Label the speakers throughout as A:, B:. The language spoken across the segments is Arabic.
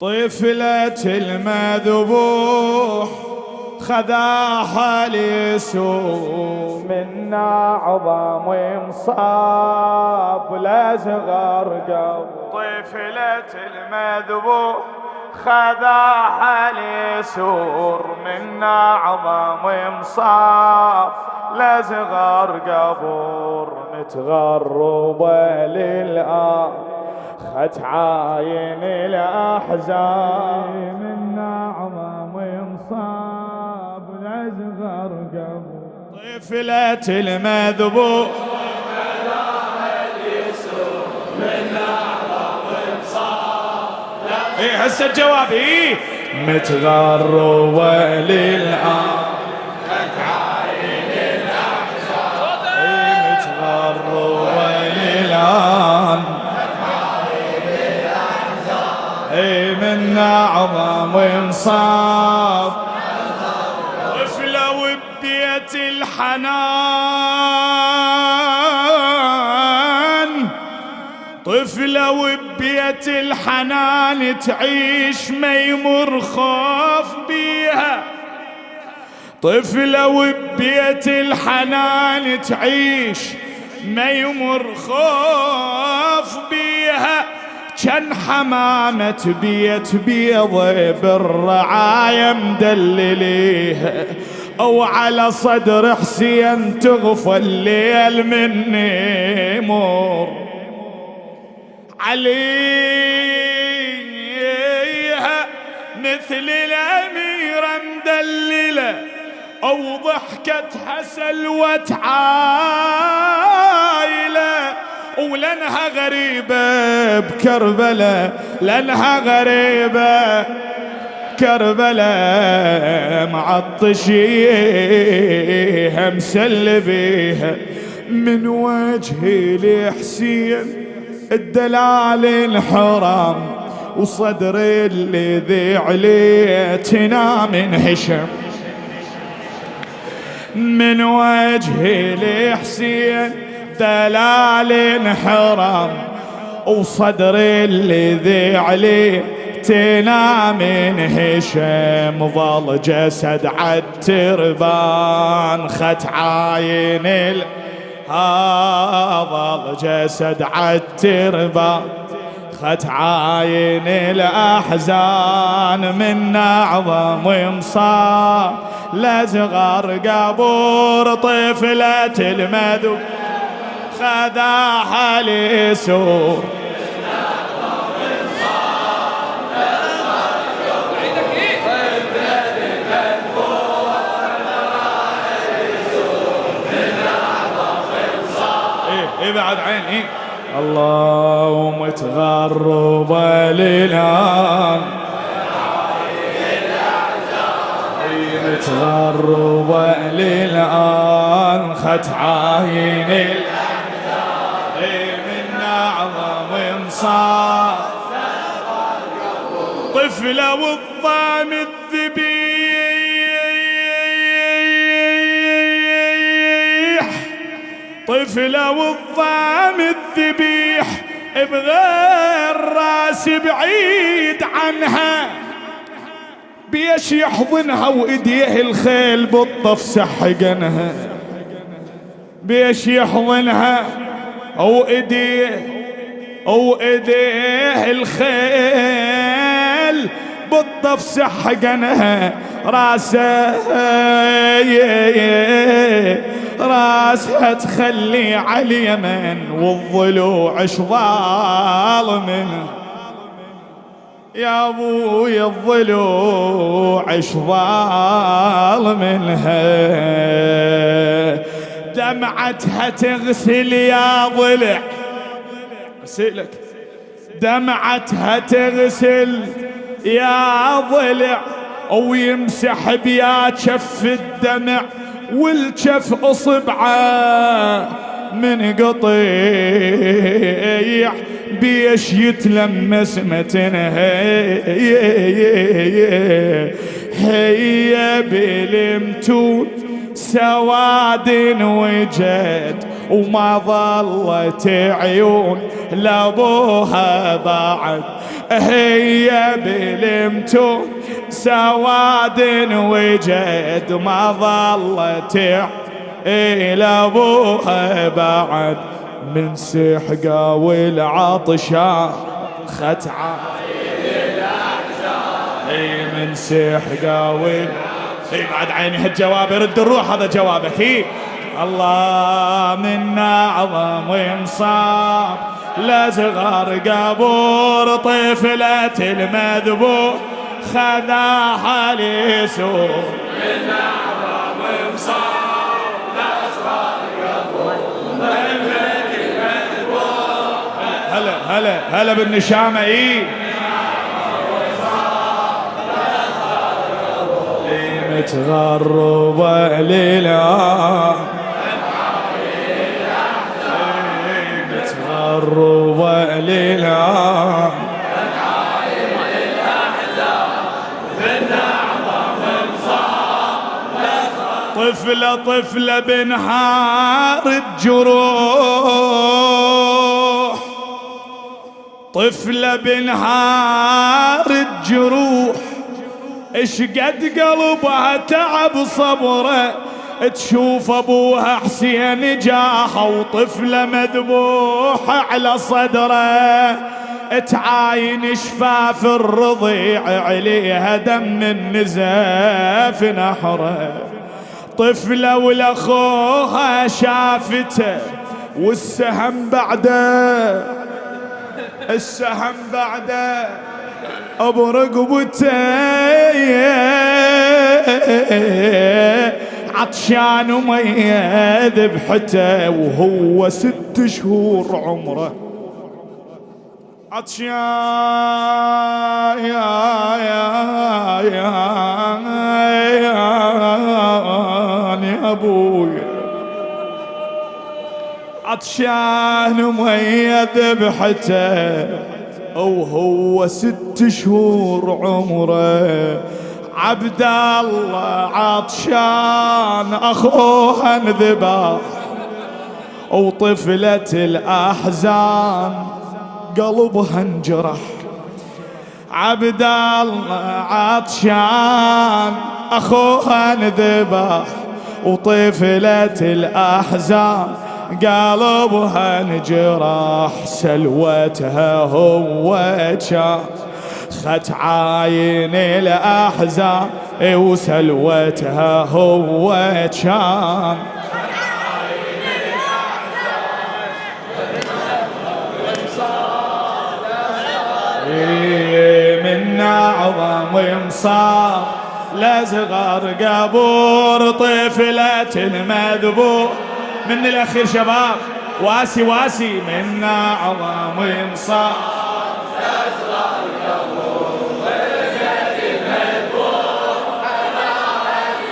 A: طفلة المذبوح خذاها اليسوع
B: منا عظام مصاب لا صغر قلب.
A: طفلة المذبوح خذاها اليسوع منا عظام مصاب لا صغر قبور
B: متغربة للآن خد عاين الأحزان منا عظام مصاب لا صغر قبور.
A: طفلة المذبوح ايه هسه الجواب ايه
B: متغربة للآن
A: متغربة للآن اي من عظم وانصاف طفلة وبيت الحنان طفلة وبيت الحنان تعيش ما يمر خوف بيها طفلة وبيت الحنان تعيش ما يمر خوف بيها كان حمامة بيت بيضة بالرعاية مدلليها أو على صدر حسين تغفى الليل من نمر عليها مثل الأميرة مدللة أو ضحكتها سلوة عايلة ولأنها غريبة بكربلاء لأنها غريبة كربلاء معطشيها مسلبيها من وجهي لحسين الدلال انحرام وصدري اللي ذي عليه تنام انهشم من وجهي لحسين دلال انحرام وصدري اللي ذي عليه تنام انهشم ظل جسد عالتربان خت عاين ظل جسد عالتربان خت عاين الأحزان من أعظم ومصاب لصغر قبور طفلة المذبوح خذاها اليسوع ايه بعد عين ايه
B: الله متغربة للآن متغربة للآن خت عاين
A: الأحزان من أعظم انصاف طفلة والضام الذبيح طفلة والضام الذبيح بغير راس بعيد عنها بيش يحضنها وايديه الخيل بالطف سحقنها بيش يحضنها وايديه الخيل بالطف سحقنها راسها تخلي على اليمن والضلوع شظال منه يا ابوي الضلوع شظال منها دمعتها تغسل يا ضلع اسألك دمعتها تغسل يا ضلع ويمسح بيا كف الدمع والكف اصبعه من قطيع بيش يتلمس متنها هي بالمتون سواد وجد وما ظلت عيون لابوها بعد، هي بالمتون سواد وجد، ما ظلت لابوها بعد، من سحقة والعطشان خت عاين الأحزان، من سحقة بعد عيني هالجواب يرد الروح، هذا جوابك. الله من أعظم انصاب لصغر قبور طفلة المذبوح خذاها ليسوع، من أعظم انصاب لصغر قبور طفلة المذبوح. هلا بالنشامة. متغربة لله، متغربة لله، طفلة بنهار الجروح، طفلة بنهار الجروح، اش قد قلبها تعب صبره، تشوف ابوها حسين جاها وطفله مذبوحه على صدره، تعاين شفاف الرضيع عليها دم النزاف نحره، طفله ولاخوها شافته والسهم بعده، السهم بعده ابو رقبته، عطشان ومية ذبحته وهو 6 شهور عمره، عطشان يا ابوي، عطشان ومية ذبحته وهو 6 شهور عمره، عبد الله عطشان اخوها انذبح، وطفلة الاحزان قلبها انجرح، عبد الله عطشان اخوها انذبح، وطفلة الاحزان قلبها انجرح، سلوتها هو كان خت عاين الأحزان، وسلوتها هو كان من أعظم انصاب لصغر قبور طفلة المذبوح. من الأخير شباب، واسي من أعظم انصاب لصغر قبور طفلة المذبوح على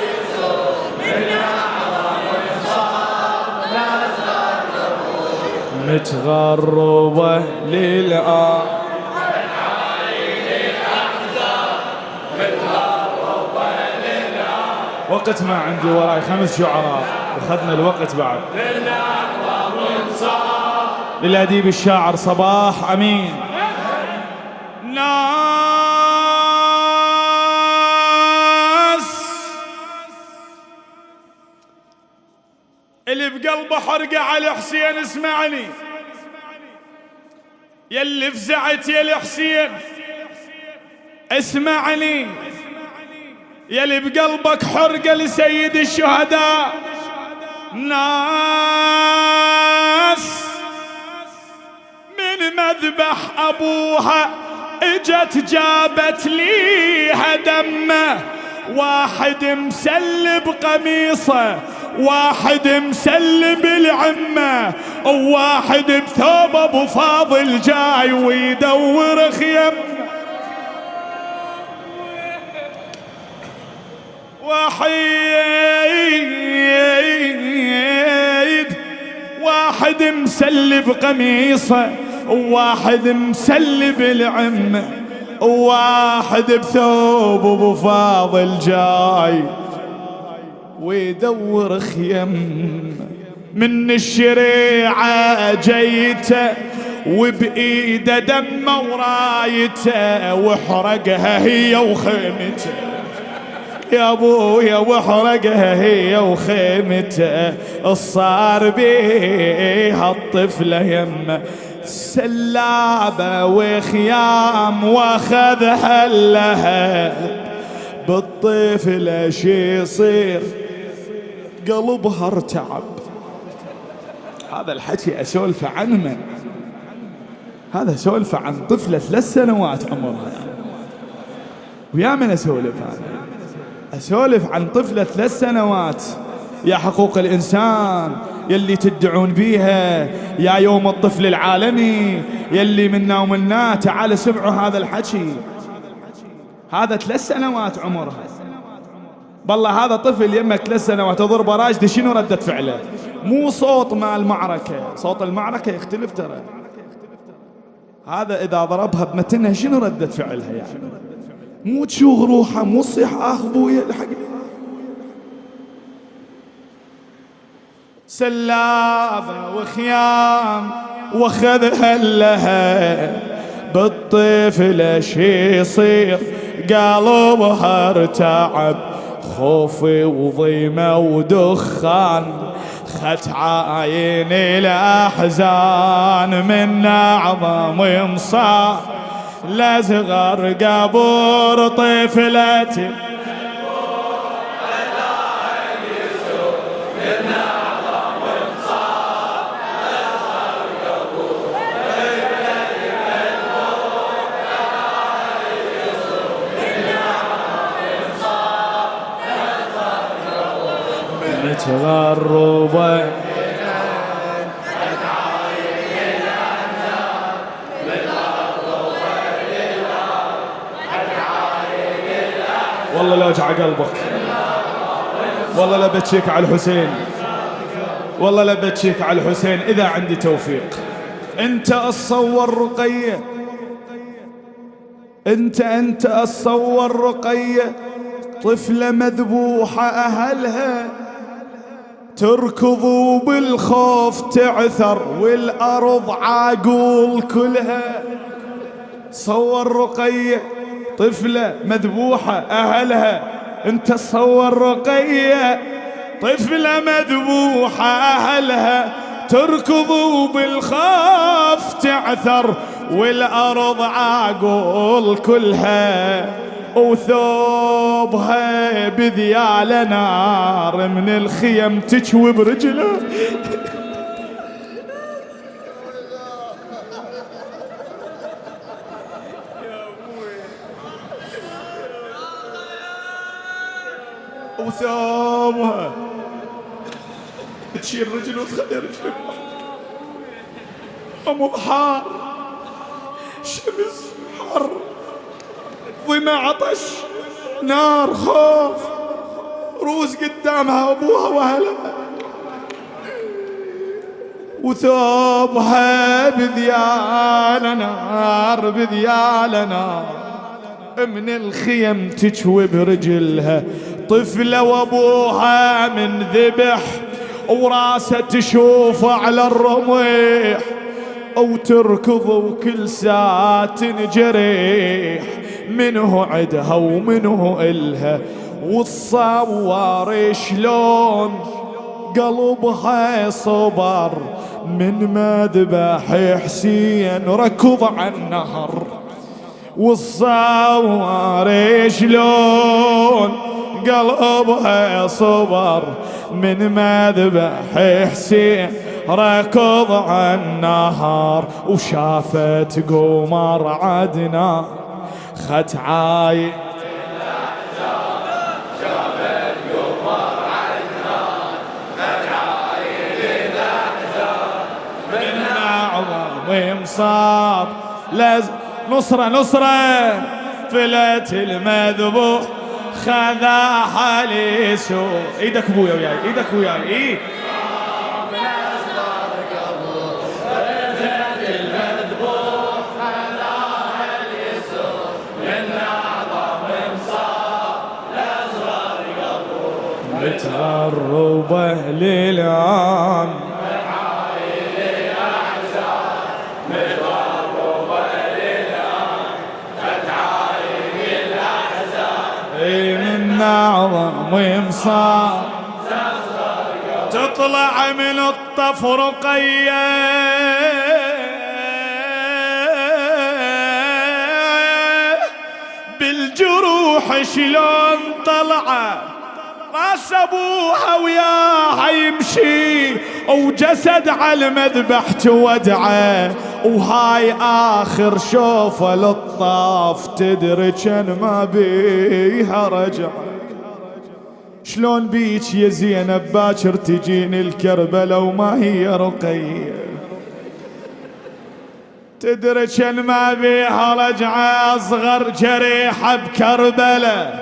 A: يسوع، من أعظم انصاب لصغر قبور متغربة للآن، وقت ما عندي وراي 5 شعراء وخذنا الوقت بعد. للأديب الشاعر صباح أمين. ناس اللي بقلبه حرقة على حسين، اسمعني يلي فزعت يا الحسين، اسمعني يلي بقلبك حرقة لسيد الشهداء. ناس من مذبح أبوها اجت جابت ليها دمه، واحد مسلب قميصه، واحد مسلب العمه، وواحد بثوب ابو فاضل جاي ويدور خيمه، واحد مسلب قميصه، وواحد مسلب العمه، وواحد بثوب ابو فاضل جاي ويدور خيم.
B: من الشريعة جيته وبإيده دمه ورايته وحرقها هي وخيمته يا ابويا وحرقها هي وخيمته الصار بيها الطفلة يمه سلابة وخيام واخذها لها بالطفلة شي يصير قلبها ارتعب. هذا الحكي اسولف عن من؟ هذا سولف عن طفلة 3 سنوات عمرها. ويا من اسولف هذا؟ اسولف عن طفلة 3 سنوات. يا حقوق الانسان يلي تدعون بيها، يا يوم الطفل العالمي يلي منا ومنا، تعال سمعوا هذا الحكي. هذا 3 سنوات عمرها. بالله هذا طفل يمك 3 سنوات اضربه راشده، شنو ردة فعله؟ مو صوت مال المعركة، صوت المعركة يختلف ترى. هذا إذا ضربها بمتنها شنو ردة فعلها يعني؟ مو تشوغ روحها، مو تصيح ابويا الحقني. سلابة وخيام واخذها لها بالطفلة شي يصير قلبها ارتعب خوفي وضيمة ودخان خت عاين الأحزان من أعظم مصاب لصغر قبر طفلتي تغربا والله لا وجع قلبك، والله لا بتشيك على الحسين، والله لا بتشيك على الحسين إذا عندي توفيق. انت اتصور رقية، انت اتصور رقية طفلة مذبوحة أهلها تركض بالخوف تعثر والأرض عاقول كلها. صور رقية طفلة مذبوحة أهلها، انت تصور رقية طفلة مذبوحة أهلها تركض بالخوف تعثر والأرض عاقول كلها، وثوبها بذيال نار من الخيم تشوي برجله. وثوبها تشيل رجله وتخلي رجله أمو بحار شمس حر ظما عطش نار خوف روس قدامها أبوها وأهلها، وثوبها بذيال نار بذيال نار من الخيم تشوي برجلها. طفلة وأبوها من ذبح وراسه تشوف على الرميح، أو تركض وكل ساعة تنجريح منه عدها ومنه إلها. وتصور شلون قلبها صبر من مذبح حسين ركض عن النهر. وتصور شلون قلبها صبر من مذبح حسين ركض عن النهر. وشافت قمر عدنا خت عاين شافت قمر عدنا خت عاين الأحزان من أعظم مصاب نصرة فلت المذبوح خذا حليسو. ايدك ابويا وياي، ايدك وياي، ايه متغربة للعام أعظم ومصاب تطلع من الطف رقية بالجروح شلون طلعه راس ابوها وياها يمشي وجسد على المذبح تودعه وهاي اخر شوفه للطاف تدري كان ما بيها رجع شلون بيك يا زينب باكر تجين الكربلة وما هي رقية تدري كان ما بيها رجعة اصغر جريحة بكربلة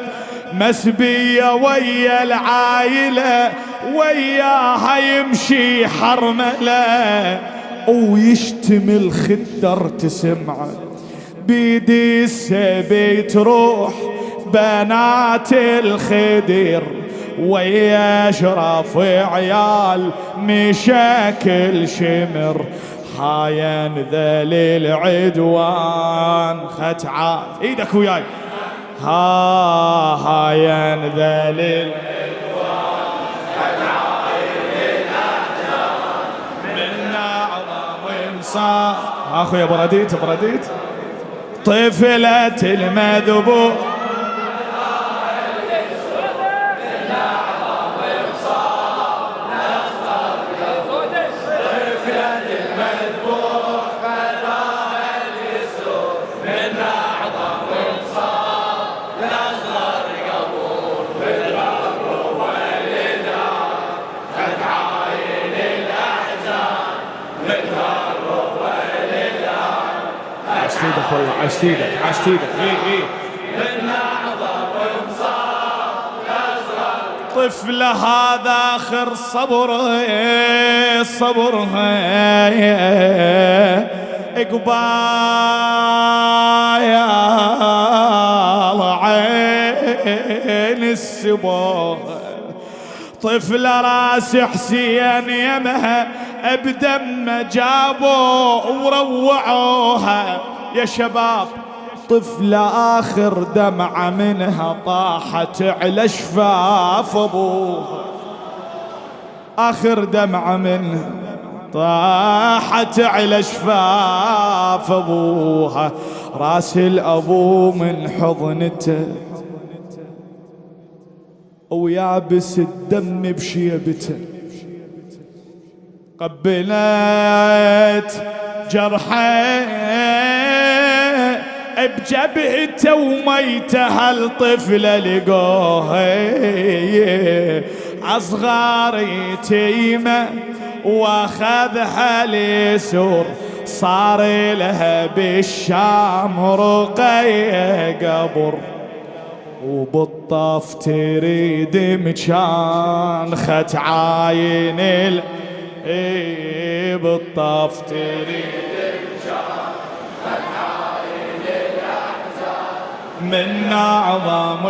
B: مسبية ويا العايلة وياها يمشي حرملة ويشتم الخدر تسمعه بيدي السبي تروح بنات الخدر ويا اشرف عيال مشاكل شمر هاين ذليل عدوان ختعات ايدك وياي هاين ذليل عدوان ختعات من اعظم ومصاب اخويا برديت طفلة المذبوح عشت ايدك ايه من اعظم ومصاب طفله هذا اخر صبره اقبال عين السبا طفله راس حسين يمها بدم جابوا وروعوها يا شباب طفلة آخر دمعة منها طاحت على شفاف أبوها آخر دمعة منها طاحت على شفاف أبوها راس الأبو من حضنته ويابس الدم بشيبته قبلت جرحه بجبهته وميته الطفلة لقوها أصغر يتيمة واخذها لسور صار لها بالشام رقية قبر وبالطف تريد مكان خت عاين بالطف تريد من أعظم